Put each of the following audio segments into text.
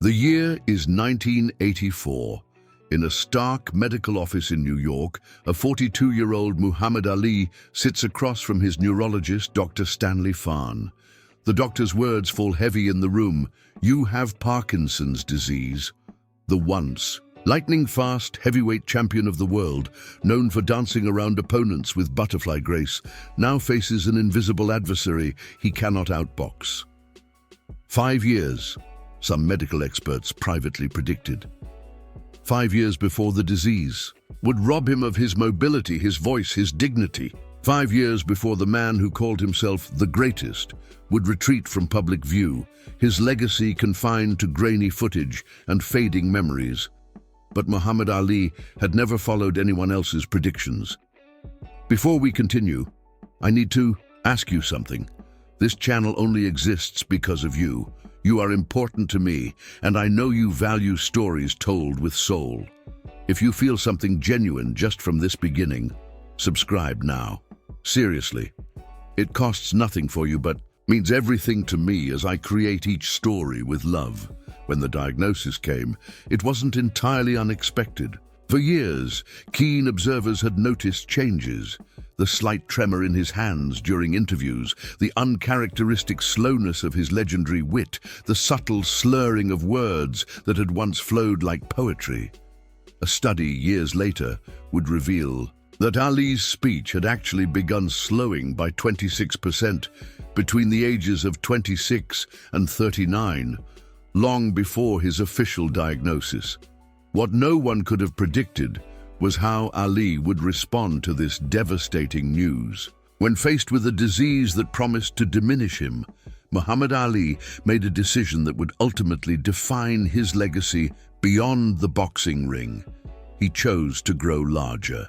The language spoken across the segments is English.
The year is 1984. In a Stark medical office in New York, a 42-year-old Muhammad Ali sits across from his neurologist, Dr. Stanley Farn. The doctor's words fall heavy in the room. "You have Parkinson's disease." The once lightning-fast heavyweight champion of the world, known for dancing around opponents with butterfly grace, now faces an invisible adversary he cannot outbox. 5 years, some medical experts privately predicted. 5 years before the disease would rob him of his mobility, his voice, his dignity. 5 years before the man who called himself the greatest would retreat from public view, his legacy confined to grainy footage and fading memories. But Muhammad Ali had never followed anyone else's predictions. Before we continue, I need to ask you something. This channel only exists because of you. You are important to me, and I know you value stories told with soul. If you feel something genuine just from this beginning, subscribe now. Seriously, it costs nothing for you, but means everything to me as I create each story with love. When the diagnosis came, it wasn't entirely unexpected. For years, keen observers had noticed changes. The slight tremor in his hands during interviews, the uncharacteristic slowness of his legendary wit, the subtle slurring of words that had once flowed like poetry. A study years later would reveal that Ali's speech had actually begun slowing by 26% between the ages of 26 and 39, long before his official diagnosis. What no one could have predicted was how Ali would respond to this devastating news. When faced with a disease that promised to diminish him, Muhammad Ali made a decision that would ultimately define his legacy beyond the boxing ring. He chose to grow larger.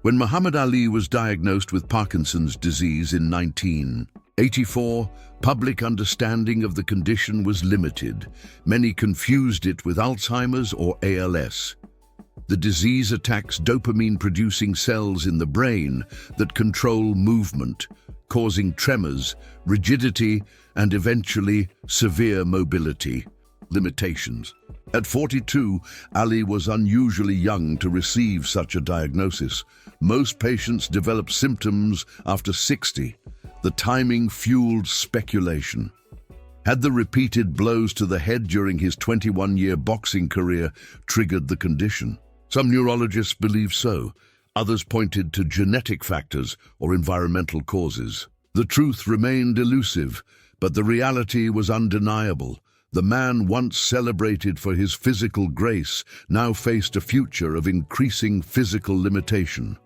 When Muhammad Ali was diagnosed with Parkinson's disease in 1984, public understanding of the condition was limited. Many confused it with Alzheimer's or ALS. The disease attacks dopamine-producing cells in the brain that control movement, causing tremors, rigidity, and eventually severe mobility limitations. At 42, Ali was unusually young to receive such a diagnosis. Most patients develop symptoms after 60. The timing fueled speculation. Had the repeated blows to the head during his 21-year boxing career triggered the condition? Some neurologists believe so. Others pointed to genetic factors or environmental causes. The truth remained elusive, but the reality was undeniable. The man once celebrated for his physical grace now faced a future of increasing physical limitation.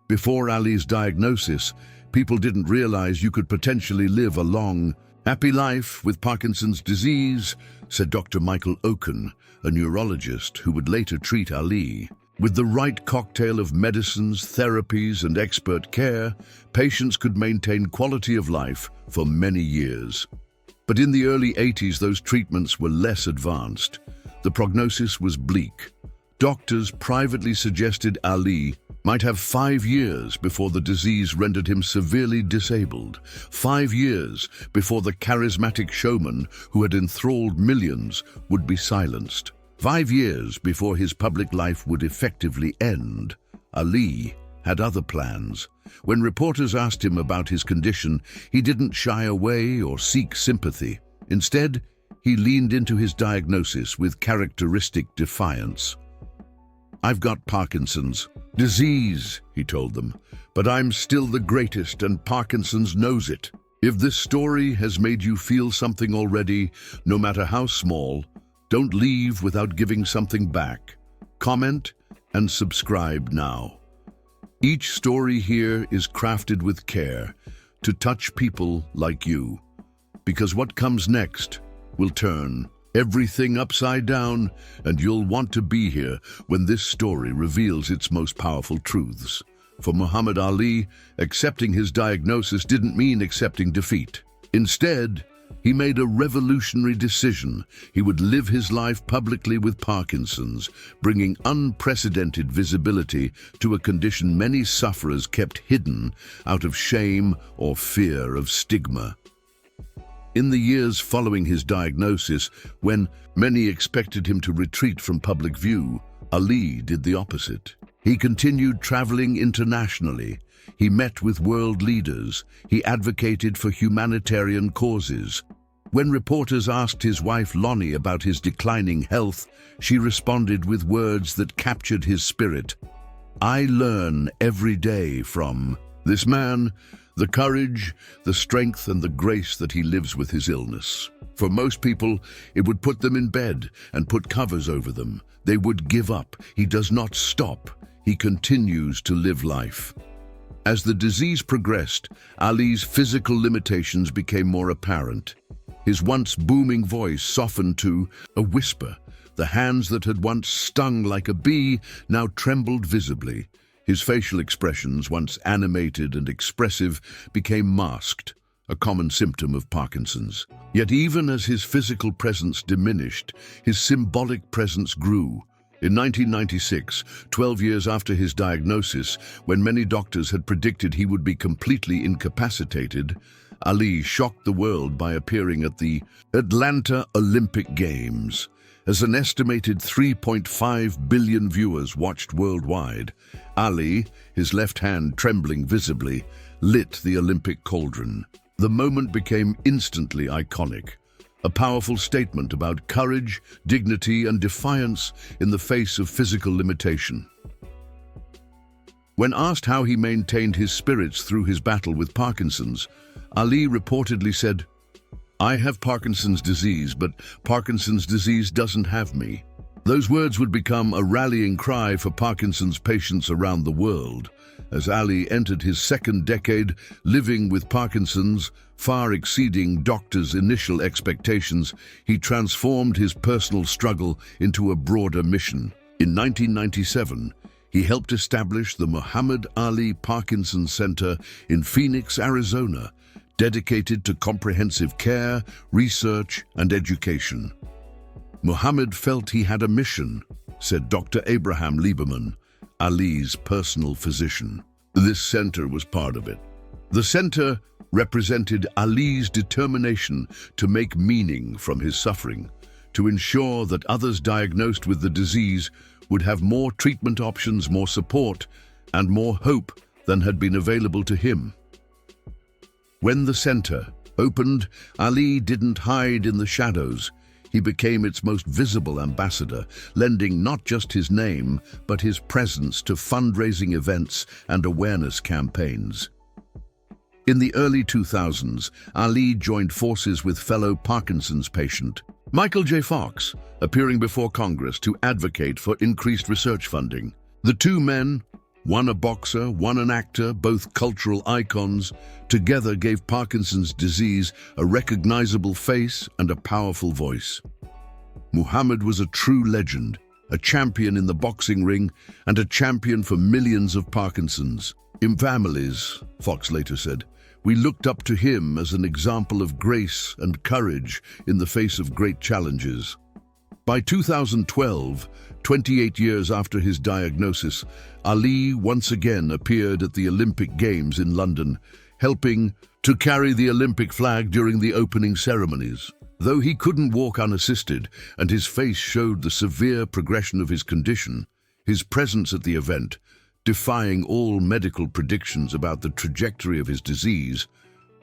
Before Ali's diagnosis, people didn't realize you could potentially live a long, happy life with Parkinson's disease, said Dr. Michael Okun, a neurologist who would later treat Ali. With the right cocktail of medicines, therapies, and expert care, patients could maintain quality of life for many years. But in the early 80s, those treatments were less advanced. The prognosis was bleak. Doctors privately suggested Ali might have 5 years before the disease rendered him severely disabled. 5 years before the charismatic showman who had enthralled millions would be silenced. 5 years before his public life would effectively end. Ali had other plans. When reporters asked him about his condition, he didn't shy away or seek sympathy. Instead, he leaned into his diagnosis with characteristic defiance. "I've got Parkinson's disease," he told them, "but I'm still the greatest, and Parkinson's knows it." If this story has made you feel something already, no matter how small, don't leave without giving something back. Comment and subscribe now. Each story here is crafted with care to touch people like you, because what comes next will turn everything upside down, and you'll want to be here when this story reveals its most powerful truths. For Muhammad Ali, accepting his diagnosis didn't mean accepting defeat. Instead, he made a revolutionary decision. He would live his life publicly with Parkinson's, bringing unprecedented visibility to a condition many sufferers kept hidden out of shame or fear of stigma. In the years following his diagnosis, when many expected him to retreat from public view, Ali did the opposite. He continued traveling internationally. He met with world leaders. He advocated for humanitarian causes. When reporters asked his wife Lonnie about his declining health, she responded with words that captured his spirit. "I learn every day from this man, the courage, the strength, and the grace that he lives with his illness." For most people, it would put them in bed and put covers over them. They would give up. He does not stop. He continues to live life. As the disease progressed, Ali's physical limitations became more apparent. His once booming voice softened to a whisper. The hands that had once stung like a bee now trembled visibly. His facial expressions, once animated and expressive, became masked, a common symptom of Parkinson's. Yet even as his physical presence diminished, his symbolic presence grew. In 1996, 12 years after his diagnosis, when many doctors had predicted he would be completely incapacitated, Ali shocked the world by appearing at the Atlanta Olympic Games. As an estimated 3.5 billion viewers watched worldwide, Ali, his left hand trembling visibly, lit the Olympic cauldron. The moment became instantly iconic, a powerful statement about courage, dignity, and defiance in the face of physical limitation. When asked how he maintained his spirits through his battle with Parkinson's, Ali reportedly said, "I have Parkinson's disease, but Parkinson's disease doesn't have me." Those words would become a rallying cry for Parkinson's patients around the world. As Ali entered his second decade living with Parkinson's, far exceeding doctors' initial expectations, he transformed his personal struggle into a broader mission. In 1997, he helped establish the Muhammad Ali Parkinson Center in Phoenix, Arizona, dedicated to comprehensive care, research, and education. Muhammad felt he had a mission, said Dr. Abraham Lieberman, Ali's personal physician. This center was part of it. The center represented Ali's determination to make meaning from his suffering, to ensure that others diagnosed with the disease would have more treatment options, more support, and more hope than had been available to him. When the center opened, Ali didn't hide in the shadows. He became its most visible ambassador, lending not just his name, but his presence to fundraising events and awareness campaigns. In the early 2000s, Ali joined forces with fellow Parkinson's patient Michael J. Fox, appearing before Congress to advocate for increased research funding. The two men, one a boxer, one an actor, both cultural icons, together gave Parkinson's disease a recognizable face and a powerful voice. Muhammad was a true legend, a champion in the boxing ring and a champion for millions of Parkinsons. "In families," Fox later said, "we looked up to him as an example of grace and courage in the face of great challenges." By 2012, 28 years after his diagnosis, Ali once again appeared at the Olympic Games in London, helping to carry the Olympic flag during the opening ceremonies. Though he couldn't walk unassisted and his face showed the severe progression of his condition, his presence at the event, defying all medical predictions about the trajectory of his disease,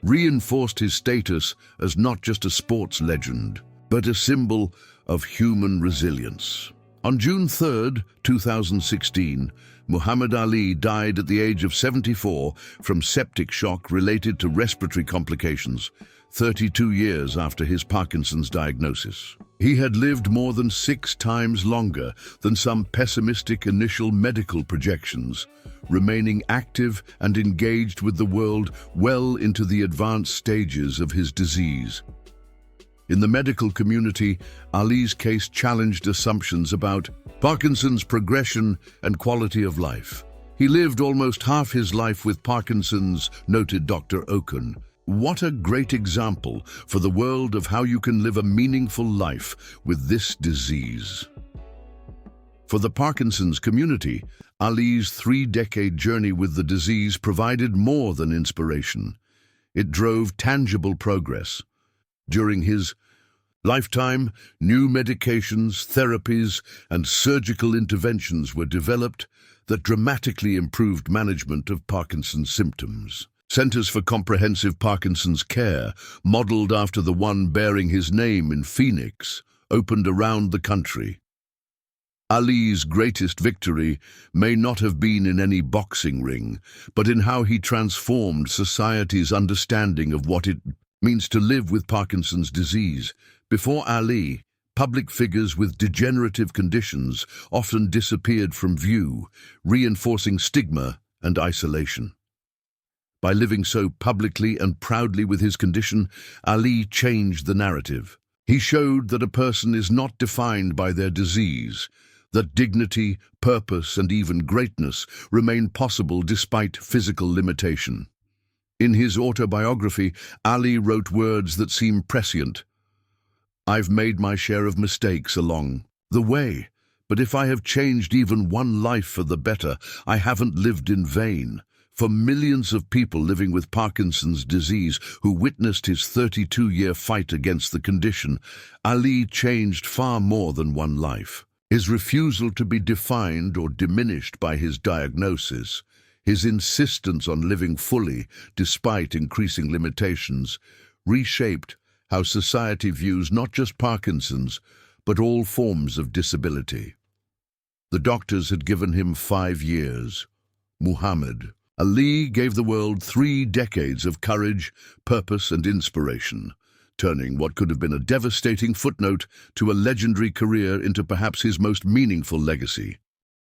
reinforced his status as not just a sports legend, but a symbol of human resilience. On June 3, 2016, Muhammad Ali died at the age of 74 from septic shock related to respiratory complications, 32 years after his Parkinson's diagnosis. He had lived more than 6 times longer than some pessimistic initial medical projections, remaining active and engaged with the world well into the advanced stages of his disease. In the medical community, Ali's case challenged assumptions about Parkinson's progression and quality of life. He lived almost half his life with Parkinson's, noted Dr. Okun. What a great example for the world of how you can live a meaningful life with this disease. For the Parkinson's community, Ali's 3-decade journey with the disease provided more than inspiration. It drove tangible progress. During his lifetime, new medications, therapies, and surgical interventions were developed that dramatically improved management of Parkinson's symptoms. Centers for Comprehensive Parkinson's Care, modeled after the one bearing his name in Phoenix, opened around the country. Ali's greatest victory may not have been in any boxing ring, but in how he transformed society's understanding of what it means to live with Parkinson's disease. Before Ali, public figures with degenerative conditions often disappeared from view, reinforcing stigma and isolation. By living so publicly and proudly with his condition, Ali changed the narrative. He showed that a person is not defined by their disease, that dignity, purpose, and even greatness remain possible despite physical limitation. In his autobiography, Ali wrote words that seem prescient. "I've made my share of mistakes along the way, but if I have changed even one life for the better, I haven't lived in vain." For millions of people living with Parkinson's disease who witnessed his 32-year fight against the condition, Ali changed far more than one life. His refusal to be defined or diminished by his diagnosis, his insistence on living fully despite increasing limitations, reshaped how society views not just Parkinson's, but all forms of disability. The doctors had given him 5 years. Muhammad Ali gave the world 3 decades of courage, purpose, and inspiration, turning what could have been a devastating footnote to a legendary career into perhaps his most meaningful legacy.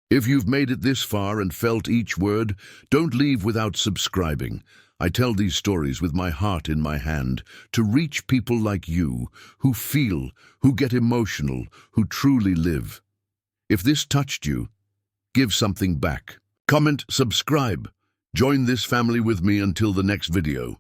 If you've made it this far and felt each word, don't leave without subscribing. I tell these stories with my heart in my hand to reach people like you who feel, who get emotional, who truly live. If this touched you, give something back. Comment, subscribe. Join this family with me until the next video.